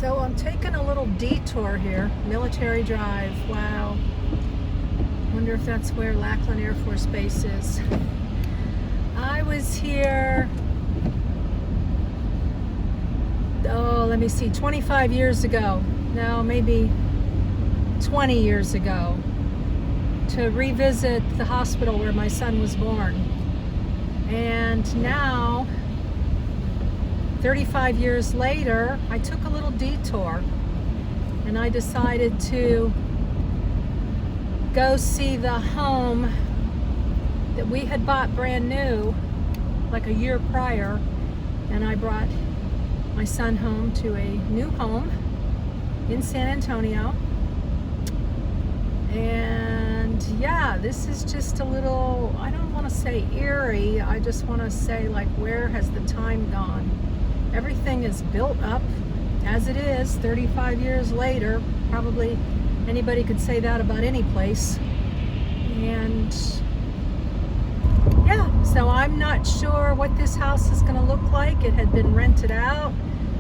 So I'm taking a little detour here, Military Drive. Wow. Wonder if that's where Lackland Air Force Base is. I was here, let me see, 25 years ago. No, maybe 20 years ago, to revisit the hospital where my son was born. And now, 35 years later, I took a little detour and I decided to go see the home that we had bought brand new like a year prior, and I brought my son home to a new home in San Antonio. And yeah, this is just a little, I don't want to say eerie, I just want to say, like, where has the time gone? Everything is built up as it is 35 years later. Probably anybody could say that about any place. And yeah, so I'm not sure what this house is going to look like. It had been rented out.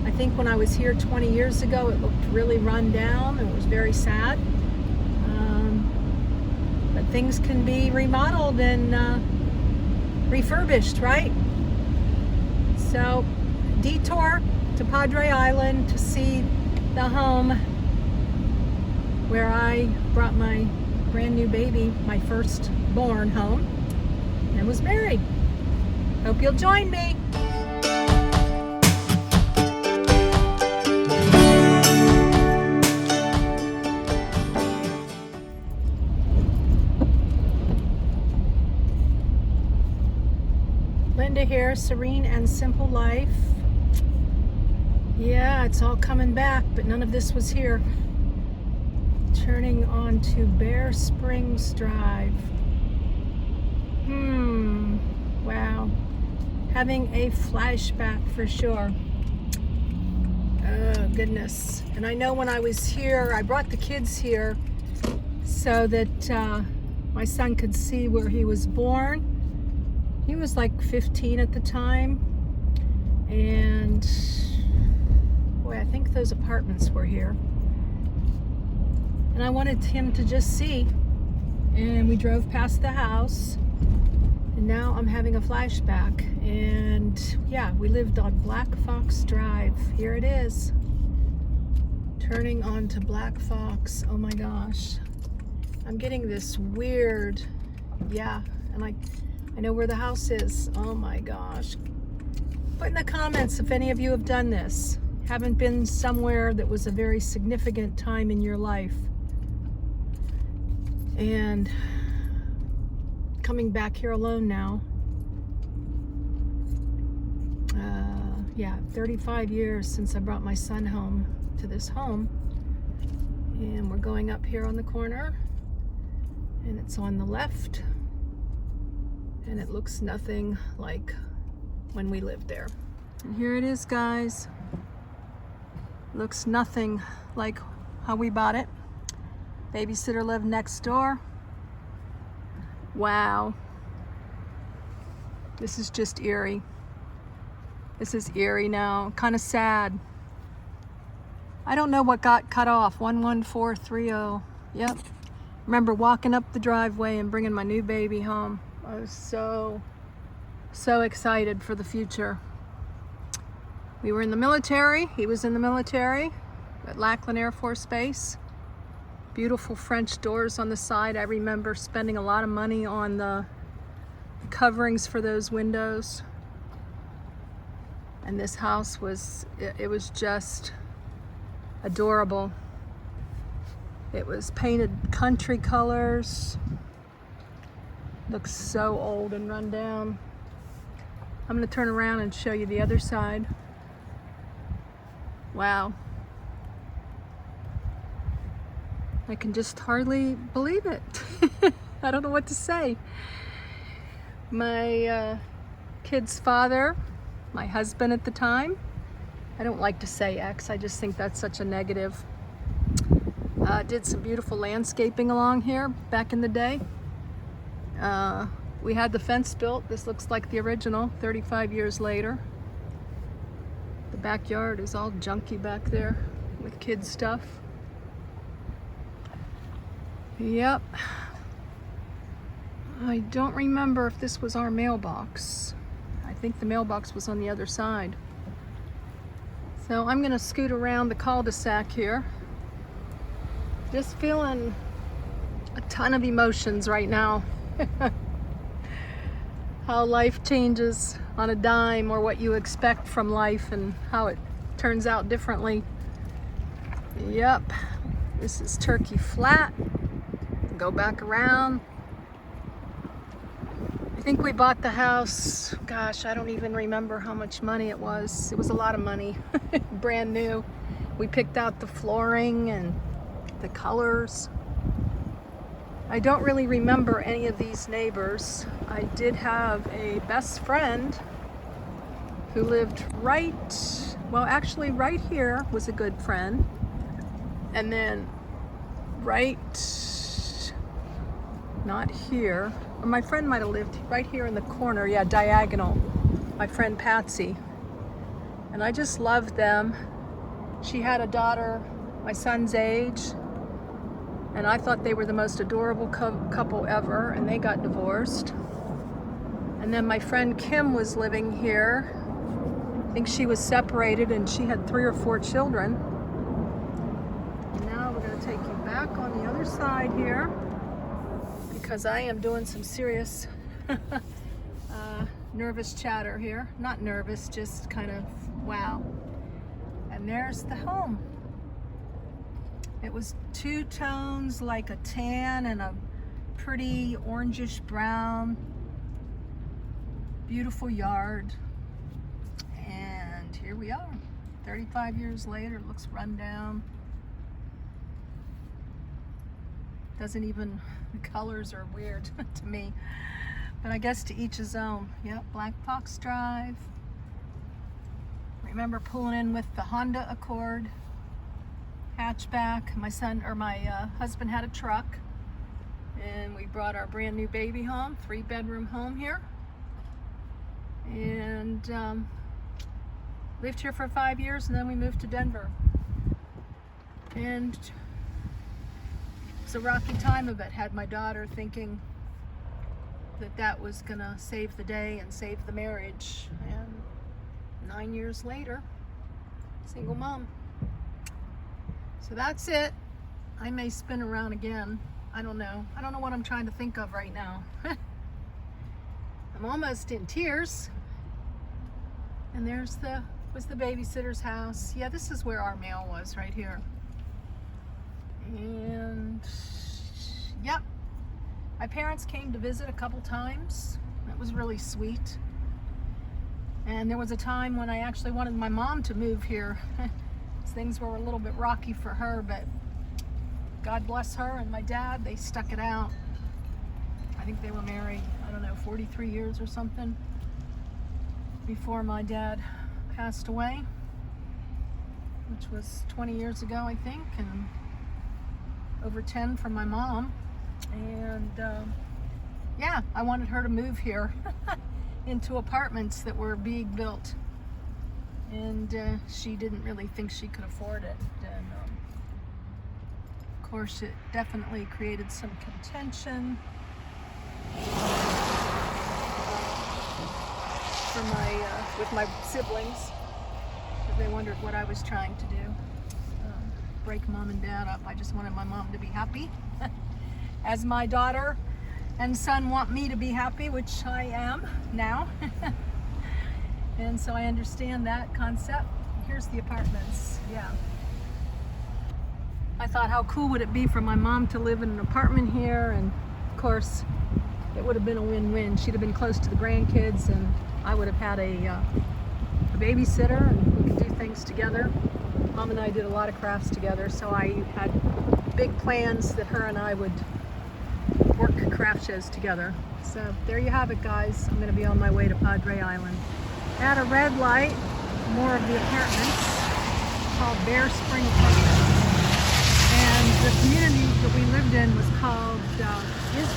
I think when I was here 20 years ago, it looked really run down. It was very sad. But things can be remodeled and refurbished, right? So, detour to Padre Island to see the home where I brought my brand new baby, my first born, home and was married. Hope you'll join me. Linda here, Serene and Simple Life. Yeah, it's all coming back, but none of this was here. Turning on to Bear Springs Drive. Wow. Having a flashback for sure. Oh, goodness. And I know when I was here, I brought the kids here so that my son could see where he was born. He was like 15 at the time. And boy, I think those apartments were here. And I wanted him to just see. And we drove past the house. And now I'm having a flashback. And yeah, we lived on Black Fox Drive. Here it is. Turning onto Black Fox. Oh my gosh. I'm getting this weird, yeah. And I know where the house is. Oh my gosh. Put in the comments if any of you have done this. Haven't been somewhere that was a very significant time in your life. And coming back here alone now. Yeah, 35 years since I brought my son home to this home. And we're going up here on the corner. And it's on the left. And it looks nothing like when we lived there. And here it is, guys. Looks nothing like how we bought it. Babysitter lived next door. Wow. This is just eerie. This is eerie now. Kind of sad. I don't know what got cut off. 11430. Yep. Remember walking up the driveway and bringing my new baby home. I was so excited for the future. We were in the military. He was in the military at Lackland Air Force Base. Beautiful French doors on the side. I remember spending a lot of money on the coverings for those windows. And this house was, it was just adorable. It was painted country colors. Looks so old and run down. I'm gonna turn around and show you the other side. Wow. I can just hardly believe it. I don't know what to say. My kid's father, my husband at the time, I don't like to say ex, I just think that's such a negative. Did some beautiful landscaping along here back in the day. We had the fence built. This looks like the original 35 years later. The backyard is all junky back there. with kids stuff. Yep. I don't remember if this was our mailbox. I think the mailbox was on the other side. So I'm gonna scoot around the cul-de-sac here. Just feeling a ton of emotions right now. How life changes on a dime, or what you expect from life and how it turns out differently. Yep, this is Turkey Flat. Go back around. I think we bought the house, gosh, I don't even remember how much money it was. It was a lot of money, brand new. We picked out the flooring and the colors. I don't really remember any of these neighbors. I did have a best friend who lived right here was a good friend. And then not here. Or my friend might have lived right here in the corner, yeah, diagonal. My friend Patsy. And I just loved them. She had a daughter my son's age, and I thought they were the most adorable couple ever, and they got divorced. And then my friend Kim was living here. I think she was separated and she had 3 or 4 children. And now we're going to take you back on the other side here, because I am doing some serious nervous chatter here. Not nervous, just kind of wow. And there's the home. It was 2 tones, like a tan and a pretty orangish brown. Beautiful yard. And here we are, 35 years later. It looks run down. Doesn't even, the colors are weird to me, but I guess to each his own. Yep, Black Fox Drive. Remember pulling in with the Honda Accord hatchback. My husband had a truck, and we brought our brand new baby home, 3-bedroom home here, and lived here for 5 years, and then we moved to Denver. And it was a rocky time of it. Had my daughter thinking that was gonna save the day and save the marriage, and 9 years later, single mom. So that's it. I may spin around again. I don't know. I don't know what I'm trying to think of right now. I'm almost in tears. And there's was the babysitter's house. Yeah, this is where our mail was, right here. And yep, my parents came to visit a couple times. That was really sweet. And there was a time when I actually wanted my mom to move here. Things were a little bit rocky for her, but God bless her and my dad, they stuck it out. I think they were married, I don't know, 43 years or something before my dad passed away, which was 20 years ago, I think, and over 10 for my mom. And yeah, I wanted her to move here into apartments that were being built. And she didn't really think she could afford it. And of course, it definitely created some contention with my siblings, because they wondered what I was trying to do. Break mom and dad up. I just wanted my mom to be happy, as my daughter and son want me to be happy, which I am now. And so I understand that concept. Here's the apartments, yeah. I thought, how cool would it be for my mom to live in an apartment here? And of course, it would have been a win-win. She'd have been close to the grandkids, and I would have had a babysitter, and we could do things together. Mom and I did a lot of crafts together, so I had big plans that her and I would work craft shows together. So there you have it, guys. I'm gonna be on my way to Padre Island. At a red light, more of the apartments called Bear Spring Apartments. And the community that we lived in is called Big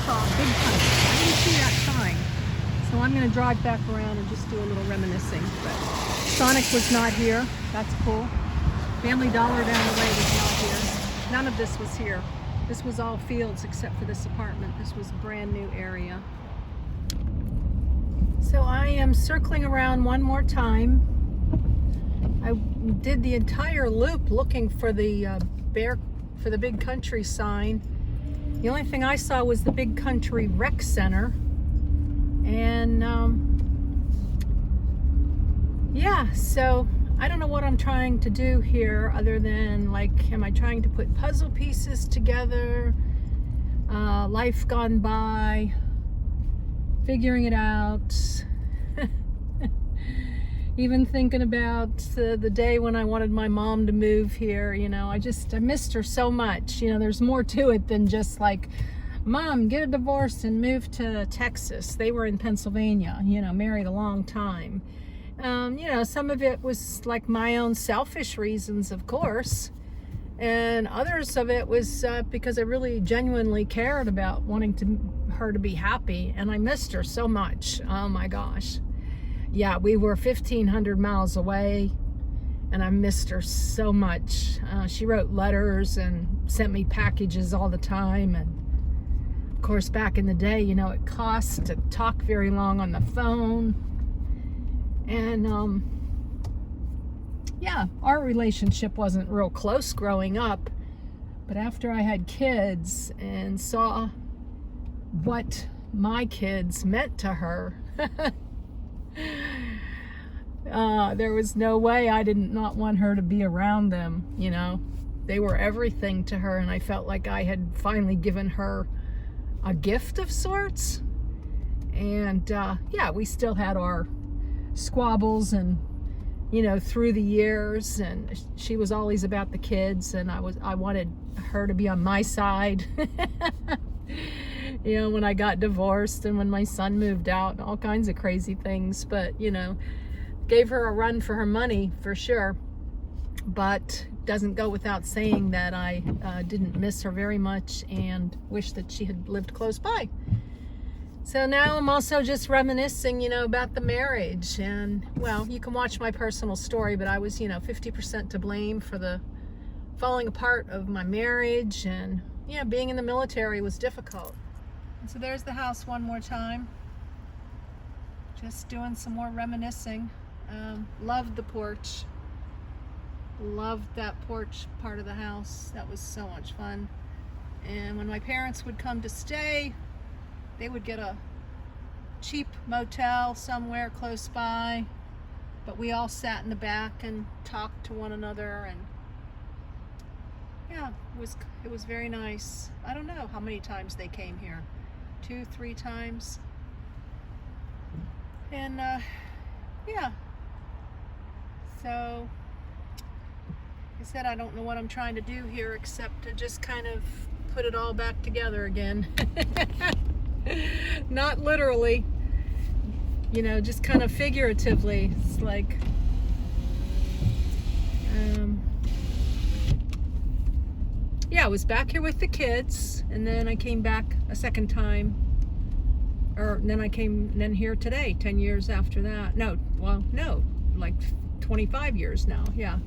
Country. I didn't see that sign. So I'm gonna drive back around and just do a little reminiscing. But Sonic was not here, that's cool. Family Dollar down the way was not here. None of this was here. This was all fields except for this apartment. This was a brand new area. So I am circling around one more time. I did the entire loop looking for the Big Country sign. The only thing I saw was the Big Country Rec Center. And yeah, so I don't know what I'm trying to do here other than, like, am I trying to put puzzle pieces together? Life gone by, figuring it out. Even thinking about the day when I wanted my mom to move here, you know, I missed her so much. You know, there's more to it than just like, Mom, get a divorce and move to Texas. They were in Pennsylvania, you know, married a long time. You know, some of it was like my own selfish reasons, of course. And others of it was because I really genuinely cared about wanting her to be happy. And I missed her so much. Oh my gosh. Yeah, we were 1,500 miles away, and I missed her so much. She wrote letters and sent me packages all the time. And of course, back in the day, you know, it cost to talk very long on the phone. And yeah, our relationship wasn't real close growing up. But after I had kids and saw what my kids meant to her, there was no way I did not want her to be around them. You know, they were everything to her, and I felt like I had finally given her a gift of sorts. And yeah, we still had our squabbles, and you know, through the years, and she was always about the kids, and I wanted her to be on my side. You know, when I got divorced and when my son moved out and all kinds of crazy things. But, you know, gave her a run for her money for sure. But doesn't go without saying that I didn't miss her very much and wish that she had lived close by. So now I'm also just reminiscing, you know, about the marriage. And, well, you can watch my personal story, but I was, you know, 50% to blame for the falling apart of my marriage. And, yeah, being in the military was difficult. And so there's the house one more time. Just doing some more reminiscing. Loved the porch. Loved that porch part of the house. That was so much fun. And when my parents would come to stay, they would get a cheap motel somewhere close by. But we all sat in the back and talked to one another. And yeah, it was very nice. I don't know how many times they came here. 2, 3 times. And yeah, so like I said, I don't know what I'm trying to do here except to just kind of put it all back together again. Not literally, you know, just kind of figuratively. It's like yeah, I was back here with the kids, and then I came back a second time, or then I came then here today, 10 years after that. No, like 25 years now, yeah.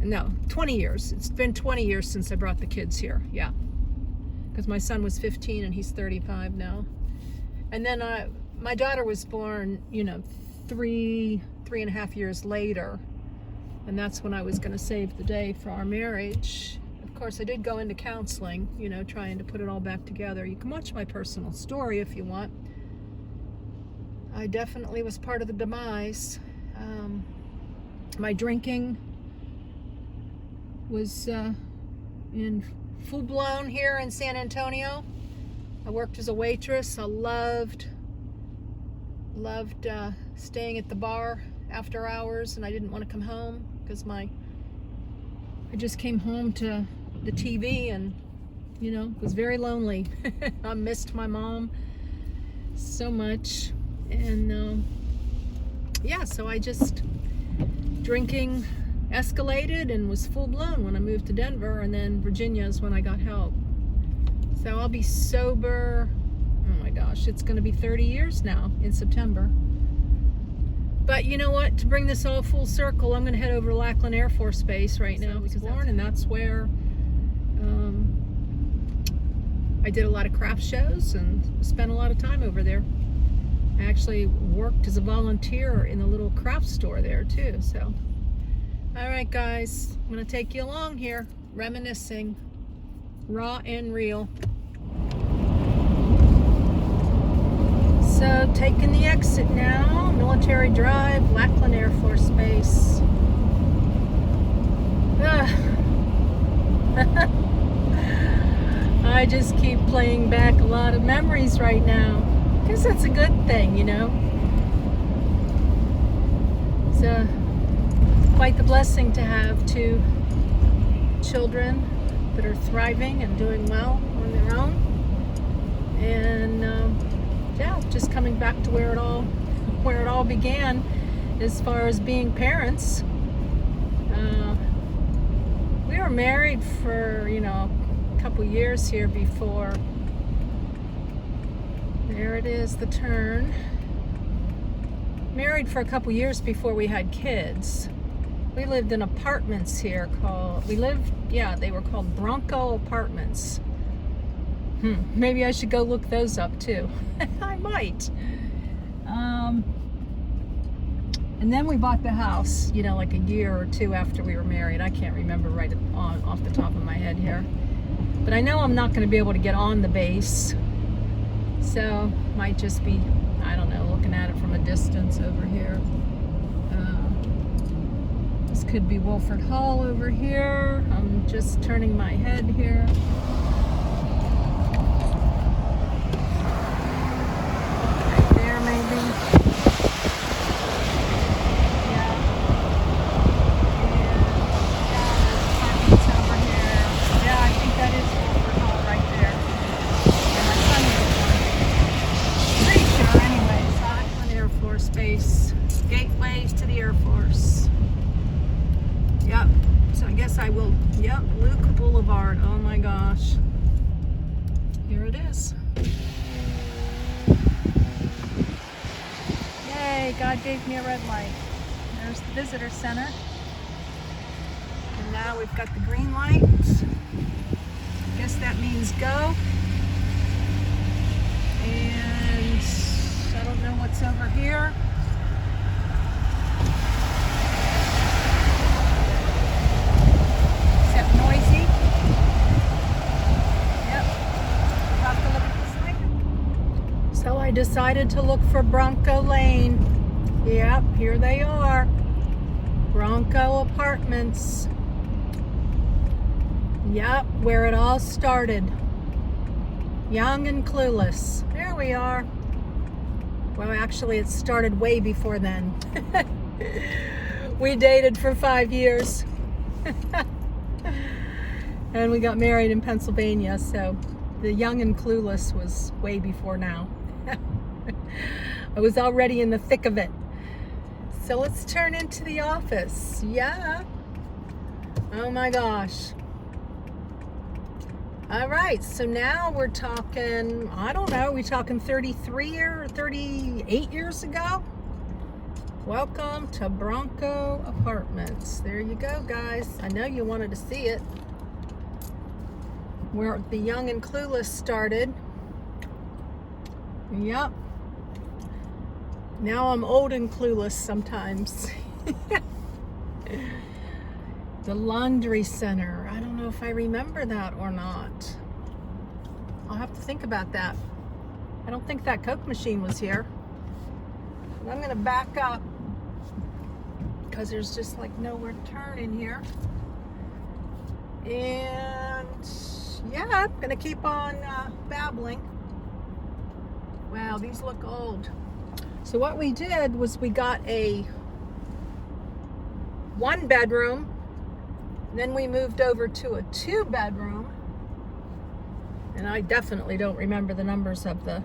No, 20 years. It's been 20 years since I brought the kids here, yeah. Because my son was 15 and he's 35 now. And then my daughter was born, you know, three and a half years later. And that's when I was going to save the day for our marriage. Of course, I did go into counseling, you know, trying to put it all back together. You can watch my personal story if you want. I definitely was part of the demise. My drinking was in full blown here in San Antonio. I worked as a waitress. I loved staying at the bar after hours, and I didn't want to come home because I just came home to the TV, and you know, was very lonely. I missed my mom so much. And yeah, so I just, drinking escalated and was full blown when I moved to Denver, and then Virginia is when I got help. So I'll be sober, oh my gosh, it's going to be 30 years now in September. But you know what? To bring this all full circle, I'm going to head over to Lackland Air Force Base right now. I was born, and that's where I did a lot of craft shows and spent a lot of time over there. I actually worked as a volunteer in a little craft store there too. So, all right, guys, I'm going to take you along here, reminiscing, raw and real. So, taking the exit now, Military Drive, Lackland Air Force Base. I just keep playing back a lot of memories right now. I guess that's a good thing, you know. It's quite the blessing to have 2 children that are thriving and doing well on their own. And yeah, just coming back to where it all began as far as being parents. We were married for, you know, a couple years here before. There it is, the turn. Married for a couple years before we had kids. We lived in apartments here they were called Bronco Apartments. Maybe I should go look those up too. I might. And then we bought the house, you know, like a year or 2 after we were married. I can't remember off the top of my head here. But I know I'm not going to be able to get on the base. So, might just be, I don't know, looking at it from a distance over here. This could be Wolford Hall over here. I'm just turning my head here. Right there, maybe. Luke Boulevard. Oh my gosh. Here it is. Yay, God gave me a red light. There's the visitor center. And now we've got the green light. Guess that means go. And I don't know what's over here. Noisy. Yep. About to look at this light. So I decided to look for Bronco Lane. Yep, here they are. Bronco Apartments. Yep, where it all started. Young and clueless. There we are. Well, actually, it started way before then. We dated for 5 years. And we got married in Pennsylvania, so the young and clueless was way before now. I was already in the thick of it. So let's turn into the office. Yeah. Oh my gosh. All right, so now we're talking, I don't know, we talking 33 or 38 years ago? Welcome to Bronco Apartments. There you go, guys. I know you wanted to see it. Where the young and clueless started. Yep. Now I'm old and clueless sometimes. The laundry center. I don't know if I remember that or not. I'll have to think about that. I don't think that Coke machine was here. And I'm gonna back up because there's just like nowhere to turn in here. And yeah, I'm gonna keep on babbling. Wow, these look old. So what we did was we got a 1 bedroom, then we moved over to a 2 bedroom, and I definitely don't remember the numbers of the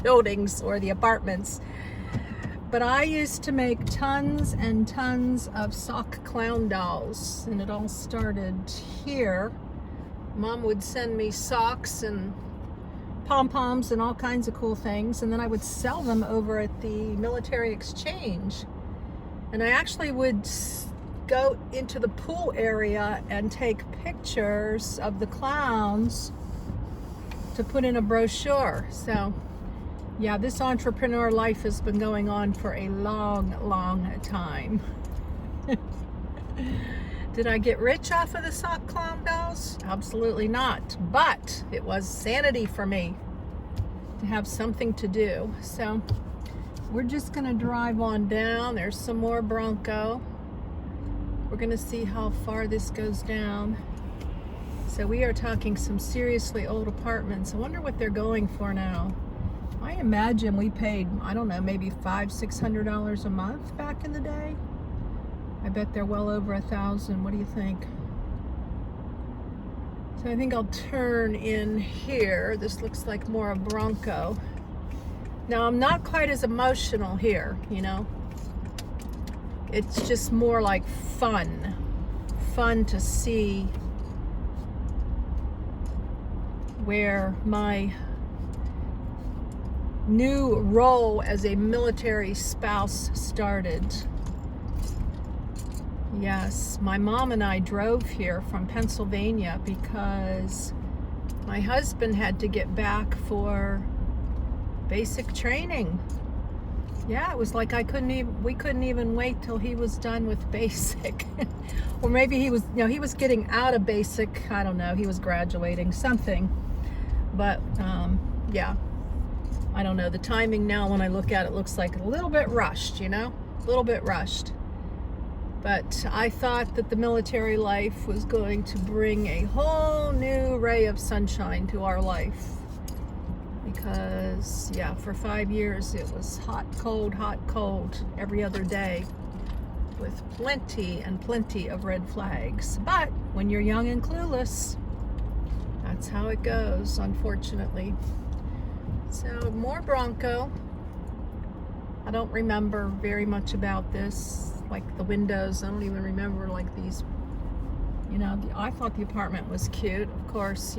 buildings or the apartments. But I used to make tons and tons of sock clown dolls, and it all started here. Mom would send me socks and pom-poms and all kinds of cool things, and then I would sell them over at the military exchange. And I actually would go into the pool area and take pictures of the clowns to put in a brochure. So yeah, this entrepreneur life has been going on for a long time. Did I get rich off of the sock clown dolls? Absolutely not. But it was sanity for me to have something to do. So we're just gonna drive on down. There's some more Bronco. We're gonna see how far this goes down. So we are talking some seriously old apartments. I wonder what they're going for now. I imagine we paid, I don't know, maybe $500-600 a month back in the day. I bet they're well over 1,000. What do you think? So I think I'll turn in here. This looks like more a Bronco. Now I'm not quite as emotional here, you know. It's just more like fun to see where my new role as a military spouse started. Yes, my mom and I drove here from Pennsylvania because my husband had to get back for basic training. Yeah, it was like we couldn't even wait till he was done with basic. Or maybe he was, he was getting out of basic. I don't know, he was graduating something. But yeah, I don't know. The timing now when I look at it looks like a little bit rushed, a little bit rushed. But I thought that the military life was going to bring a whole new ray of sunshine to our life. Because, yeah, for 5 years it was hot, cold every other day with plenty of red flags. But when you're young and clueless, that's how it goes, unfortunately. So, more Bronco. I don't remember very much about this. Like the windows, I don't even remember like these, I thought the apartment was cute. Of course,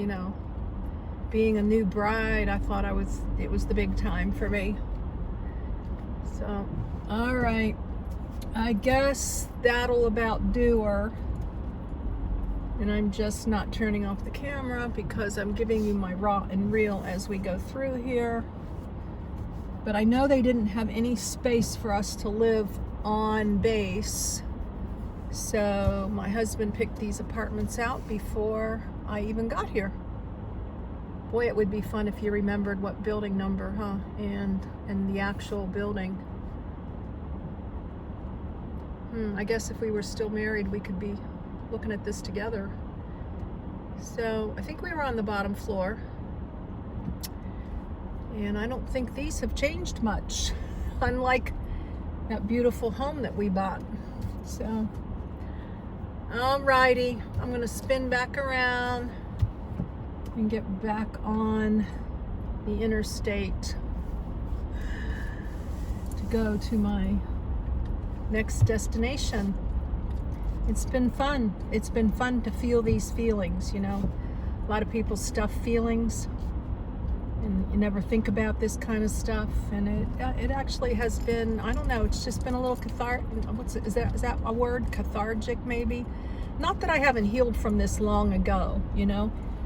being a new bride, I thought it was the big time for me. So, all right. I guess that'll about do her. And I'm just not turning off the camera because I'm giving you my raw and real as we go through here. But I know they didn't have any space for us to live on base. So my husband picked these apartments out before I even got here. Boy, it would be fun if you remembered what building number, huh? And the actual building. I guess if we were still married, we could be looking at this together. So I think we were on the bottom floor. And I don't think these have changed much, unlike that beautiful home that we bought. So, alrighty, I'm gonna spin back around and get back on the interstate to go to my next destination. It's been fun. It's been fun to feel these feelings, A lot of people stuff feelings and you never think about this kind of stuff, and it actually has been, I don't know, it's just been a little cathartic. Is that a word? Cathartic, maybe? Not that I haven't healed from this long ago,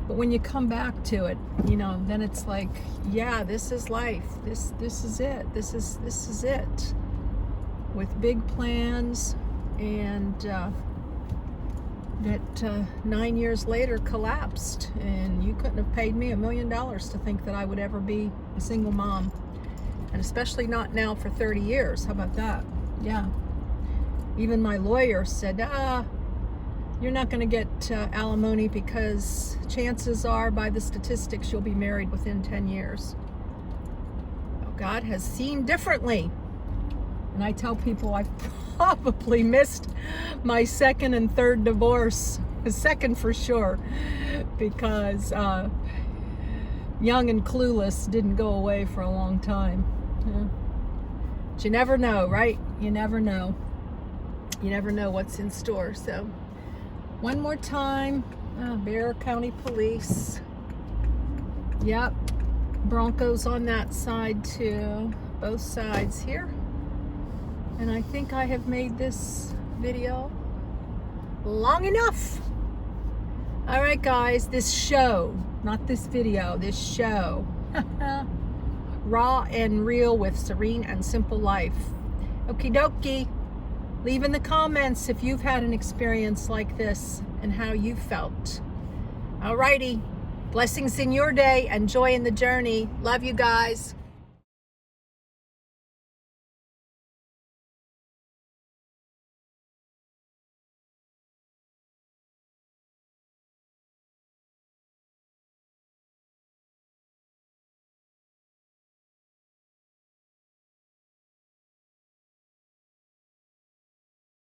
but when you come back to it, then it's like, yeah, this is life. This is it. This is it. With big plans, and that 9 years later collapsed, and you couldn't have paid me $1 million to think that I would ever be a single mom, and especially not now for 30 years. How about that? Yeah. Even my lawyer said, you're not going to get alimony because chances are, by the statistics, you'll be married within 10 years. Well, God has seen differently. And I tell people I've probably missed my second and third divorce. The second for sure, because young and clueless didn't go away for a long time. Yeah. But you never know, right? You never know. You never know what's in store. So, one more time, Bear County Police. Yep. Broncos on that side too, both sides here. And I think I have made this video long enough. All right, guys, this show, not this video, this show. Raw and real with Serene and Simple Life. Okie dokie. Leave in the comments if you've had an experience like this and how you felt. Alrighty. Blessings in your day and joy in the journey. Love you guys.